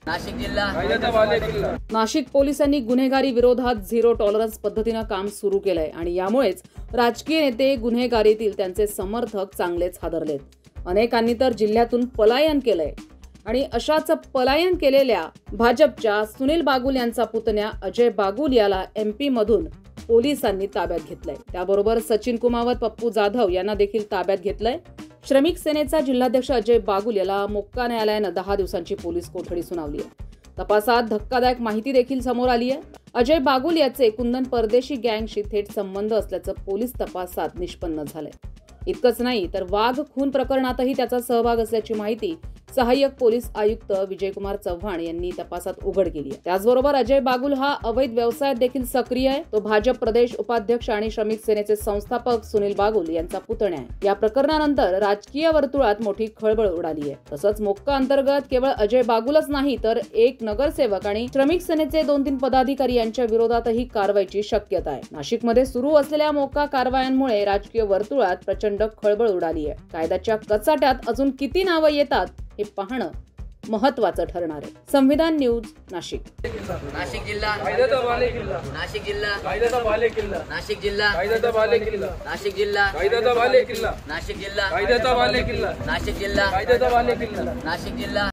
नाशिक जिल्हा नाशिक पोलिसांनी गुन्हेगारी विरोधात झिरो टॉलरन्स पद्धतीने काम सुरू केलंय आणि यामुळेच राजकीय नेते गुन्हेगारीतील त्यांचे समर्थक चांगलेच हादरलेत. अनेकांनी तर जिल्ह्यातून पलायन केलंय आणि अशाच पलायन केलेल्या भाजपच्या सुनील बागुल यांचा पुतण्या अजय बागुल याला MP मधून पोलिसांनी ताब्यात घेतलंय. त्याबरोबर सचिन कुमावत, पप्पू जाधव यांना देखील ताब्यात घेतलंय. श्रमिक सेनेचा जिल्हाध्यक्ष अजय बागुल याला मोक्का न्यायालयानं 10 दिवसांची पोलीस कोठडी सुनावली आहे. तपासात धक्कादायक माहिती देखील समोर आली आहे. अजय बागुल याचे कुंदन परदेशी गँगशी थेट संबंध असल्याचं पोलीस तपासात निष्पन्न झालंय. इतकंच नाही तर वाघ खून प्रकरणातही त्याचा सहभाग असल्याची माहिती सहाय्यक पोलीस आयुक्त विजयकुमार चव्हाण यांनी तपासात उघड केली आहे. त्याचबरोबर अजय बागुल हा अवैध व्यवसायात देखील सक्रिय आहे. तो भाजप प्रदेश उपाध्यक्ष आणि श्रमिक सेनेचे संस्थापक सुनील बागुल यांचा पुतण्या आहे. या प्रकरणानंतर राजकीय वर्तुळात मोठी खळबळ उडाली आहे. तसंच मोक्का अंतर्गत केवळ अजय बागुलच नाही तर एक नगरसेवक आणि श्रमिक सेनेचे 2-3 पदाधिकारी यांच्या विरोधातही कारवाईची शक्यता आहे. नाशिकमध्ये सुरू असलेल्या मोक्का कारवायांमुळे राजकीय वर्तुळात प्रचंड खळबळ उडाली आहे. कायद्याच्या कचाट्यात अजून किती नावं येतात हे पाहणं महत्त्वाचं ठरणार आहे. संविधान न्यूज, नाशिक. नाशिक जिल्हा कायद्याचा बालेकिल्ला, नाशिक जिल्हा कायद्याचा बालेकिल्ला, नाशिक जिल्हा कायद्याचा बालेकिल्ला, नाशिक जिल्हा कायद्याचा बालेकिल्ला, नाशिक जिल्हा कायद्याचा बालेकिल्ला, नाशिक जिल्हा कायद्याचा बालेकिल्ला. नाशिक जिल्हा